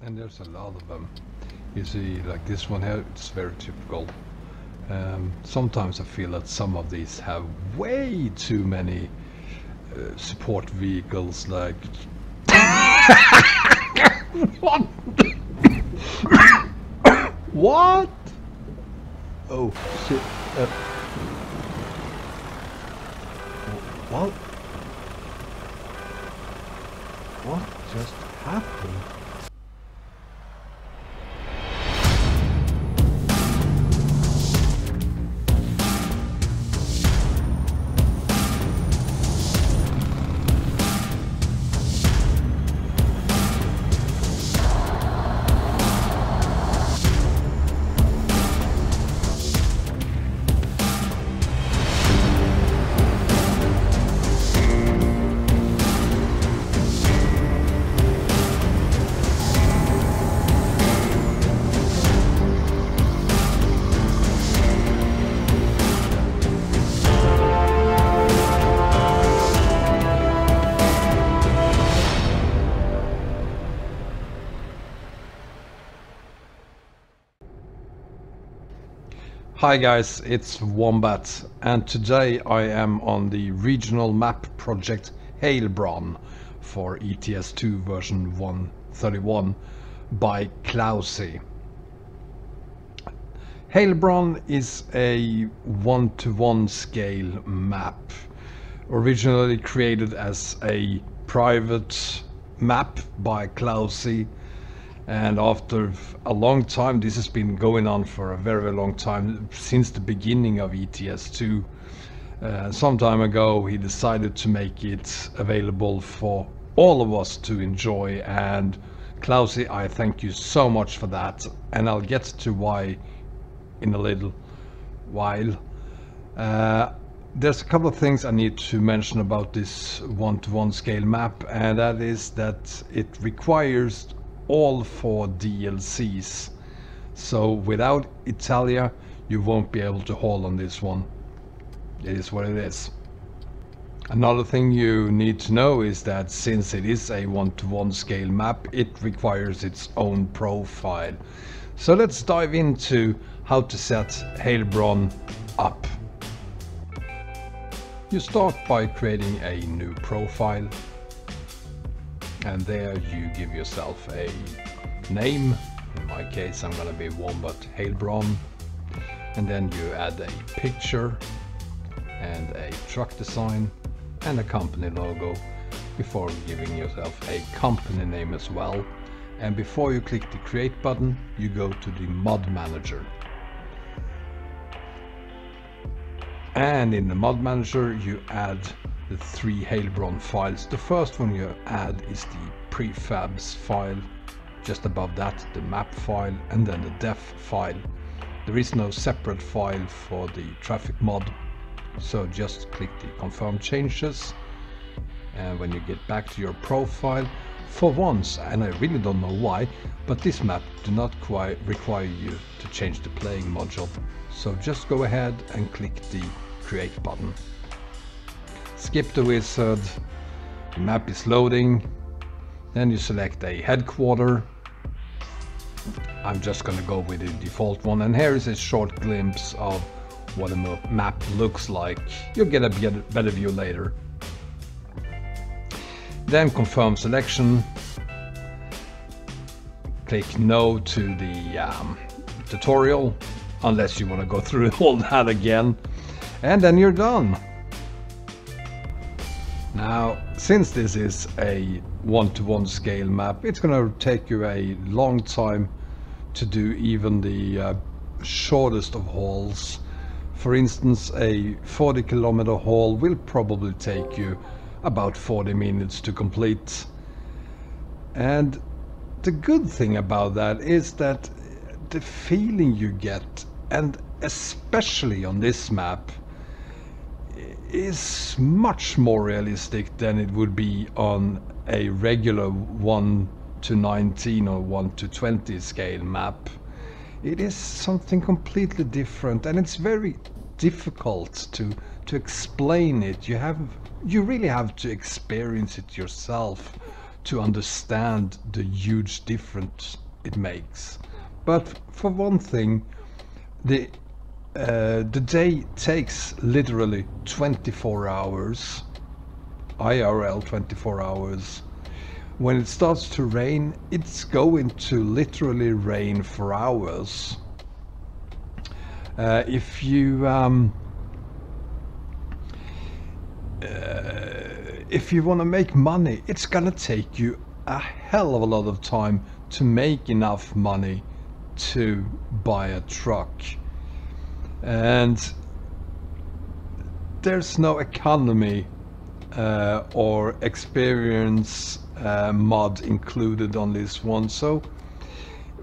And there's a lot of them. You see, like this one here, it's very typical. Sometimes I feel that some of these have way too many support vehicles, like... What? What? Oh, shit. What? What just happened? Hi guys, it's Wombat, and today I am on the regional map project Heilbronn for ETS2 version 1.31 by Clauzzy. Heilbronn is a 1:1 scale map, originally created as a private map by Clauzzy. And after a long time, this has been going on for a very long time, since the beginning of ETS2. Some time ago he decided to make it available for all of us to enjoy, and Clauzzy, I thank you so much for that, and I'll get to why in a little while. There's a couple of things I need to mention about this 1:1 scale map, and that is that it requires all 4 DLCs. So without Italia you won't be able to haul on this one. It is what it is. Another thing you need to know is that since it is a 1:1 scale map, it requires its own profile. So let's dive into how to set Heilbronn up. You start by creating a new profile, and there you give yourself a name. In my case I'm gonna be Wombat Heilbronn, and then you add a picture and a truck design and a company logo before giving yourself a company name as well. And before you click the create button, you go to the mod manager, and in the mod manager you add the 3 Heilbronn files. The first one you add is the prefabs file, just above that the map file, and then the def file. There is no separate file for the traffic mod, so just click the confirm changes, and when you get back to your profile, for once, and I really don't know why, but this map do not quite require you to change the playing module, so just go ahead and click the create button. Skip the wizard, the map is loading, then you select a headquarter. I'm just gonna go with the default one, and here is a short glimpse of what a map looks like. You'll get a better view later. Then confirm selection, click no to the tutorial, unless you want to go through all that again, and then you're done. Now, since this is a 1:1 scale map, it's gonna take you a long time to do even the shortest of hauls. For instance, a 40-kilometer haul will probably take you about 40 minutes to complete. And the good thing about that is that the feeling you get, and especially on this map, is much more realistic than it would be on a regular 1:19 or 1:20 scale map. It is something completely different, and it's very difficult to explain it. You really have to experience it yourself to understand the huge difference it makes. But for one thing, the day takes literally 24 hours, IRL 24 hours. When it starts to rain, it's going to literally rain for hours. If you want to make money, it's gonna take you a hell of a lot of time to make enough money to buy a truck. And there's no economy or experience mod included on this one. So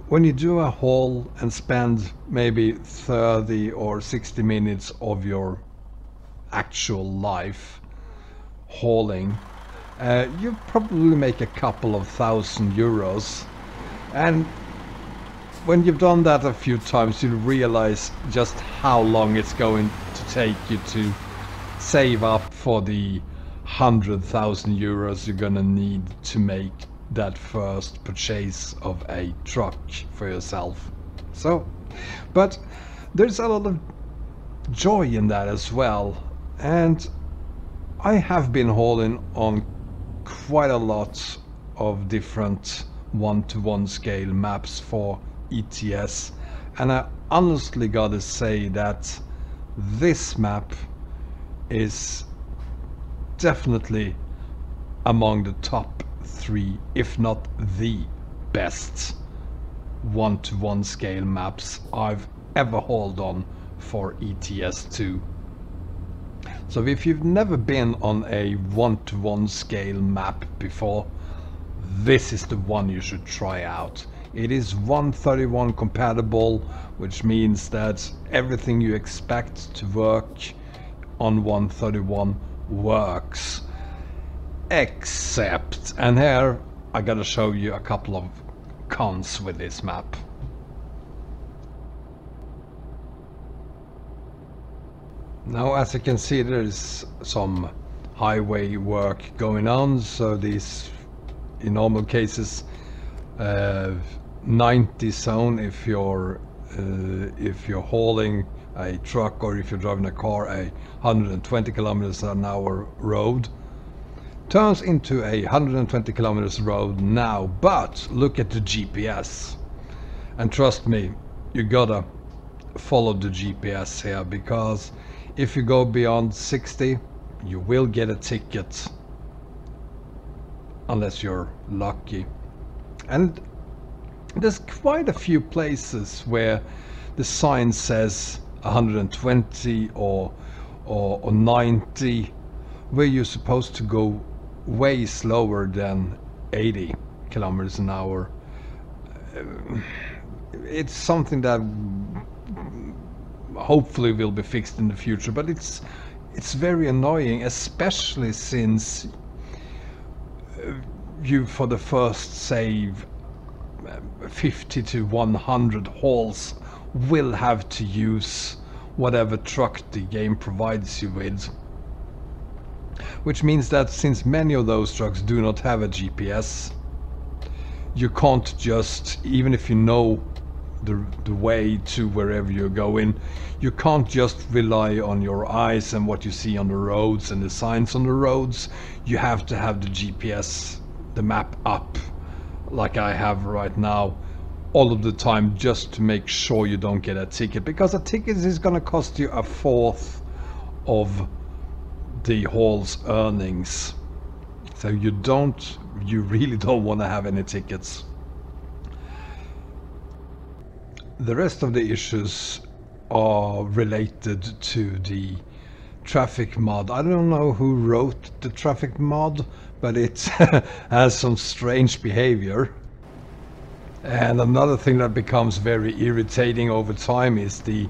when you do a haul and spend maybe 30 or 60 minutes of your actual life hauling, you probably make a couple of €1,000. And when you've done that a few times, you realize just how long it's going to take you to save up for the €100,000 you're gonna need to make that first purchase of a truck for yourself. So, but there's a lot of joy in that as well. And I have been hauling on quite a lot of different 1-to-1 scale maps for ETS, and I honestly gotta say that this map is definitely among the top 3, if not the best 1-to-1 scale maps I've ever hauled on for ETS2. So if you've never been on a 1-to-1 scale map before, this is the one you should try out. It is 131 compatible, which means that everything you expect to work on 131 works. Except, and here I gotta show you a couple of cons with this map. Now, as you can see, there's some highway work going on, so these, in normal cases, 90 zone if you're hauling a truck, or if you're driving a car, a 120 kilometers an hour road turns into a 120 kilometers road now. But look at the GPS, and trust me, you gotta follow the GPS here, because if you go beyond 60, you will get a ticket unless you're lucky. And there's quite a few places where the sign says 120 or 90, where you're supposed to go way slower than 80 kilometers an hour. It's something that hopefully will be fixed in the future, but it's very annoying, especially since you, for the first, say, 50 to 100 hauls, will have to use whatever truck the game provides you with. Which means that since many of those trucks do not have a GPS, you can't just, even if you know the way to wherever you're going, you can't just rely on your eyes and what you see on the roads and the signs on the roads. You have to have the GPS, the map up, like I have right now, all of the time, just to make sure you don't get a ticket, because a ticket is going to cost you 1/4 of the haul's earnings. So you really don't want to have any tickets. The rest of the issues are related to the traffic mod. I don't know who wrote the traffic mod, but it has some strange behavior. And another thing that becomes very irritating over time is the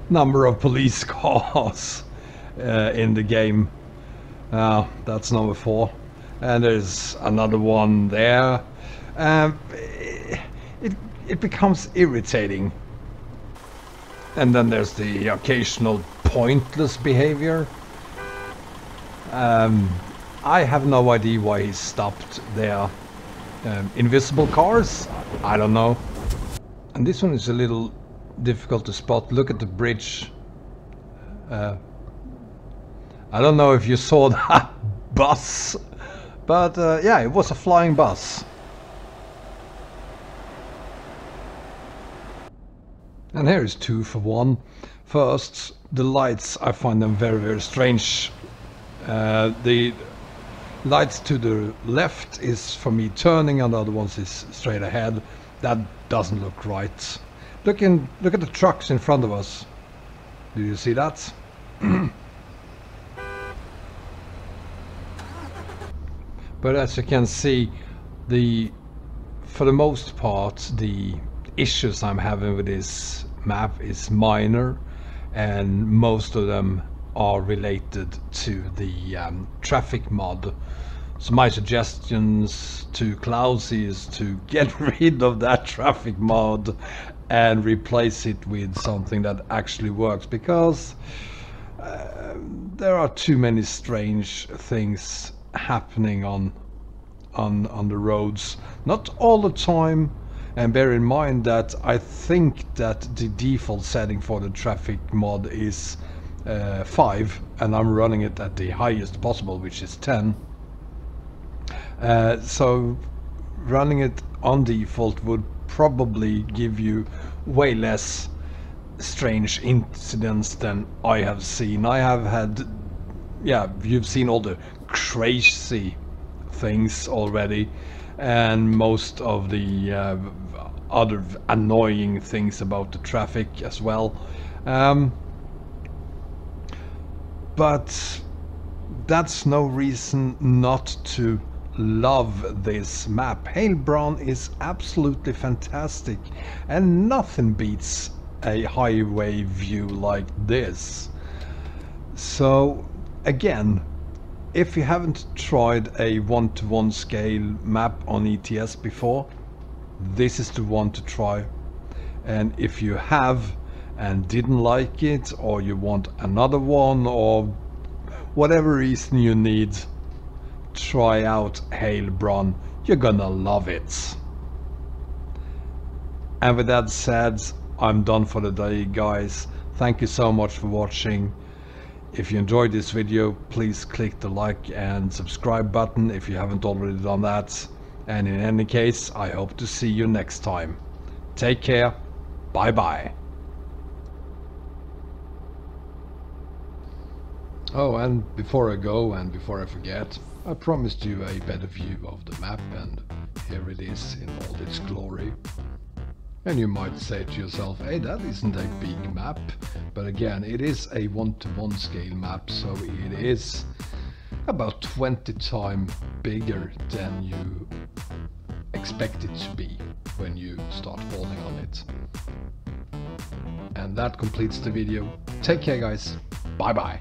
number of police cars in the game. That's number 4. And there's another one there. It becomes irritating. And then there's the occasional pointless behavior. I have no idea why he stopped there. Invisible cars? I don't know. And this one is a little difficult to spot. Look at the bridge. I don't know if you saw that bus, but yeah, it was a flying bus. And here is 2 for 1. First, the lights, I find them very, very strange. The lights to the left is for me turning, and the other ones is straight ahead. That doesn't look right. Look at the trucks in front of us. Do you see that? But as you can see, for the most part, the issues I'm having with this map is minor, and most of them are related to the traffic mod. So my suggestions to Clauzzy is to get rid of that traffic mod and replace it with something that actually works, because there are too many strange things happening on the roads. Not all the time, and bear in mind that I think that the default setting for the traffic mod is 5, and I'm running it at the highest possible, which is 10. So running it on default would probably give you way less strange incidents than I have seen. I have had, yeah, you've seen all the crazy things already, and most of the other annoying things about the traffic as well. But that's no reason not to love this map. Heilbronn is absolutely fantastic, and nothing beats a highway view like this. So again, if you haven't tried a 1:1 scale map on ETS before, this is the one to try. And if you have and didn't like it, or you want another one, or whatever reason you need, try out Heilbronn. You're gonna love it. And with that said, I'm done for the day, guys. Thank you so much for watching. If you enjoyed this video, please click the like and subscribe button if you haven't already done that. And in any case, I hope to see you next time. Take care. Bye bye. Oh, and before I go and before I forget, I promised you a better view of the map, and here it is in all its glory. And you might say to yourself, hey, that isn't a big map. But again, it is a 1:1 scale map, so it is about 20 times bigger than you expect it to be when you start falling on it. And that completes the video. Take care, guys. Bye bye.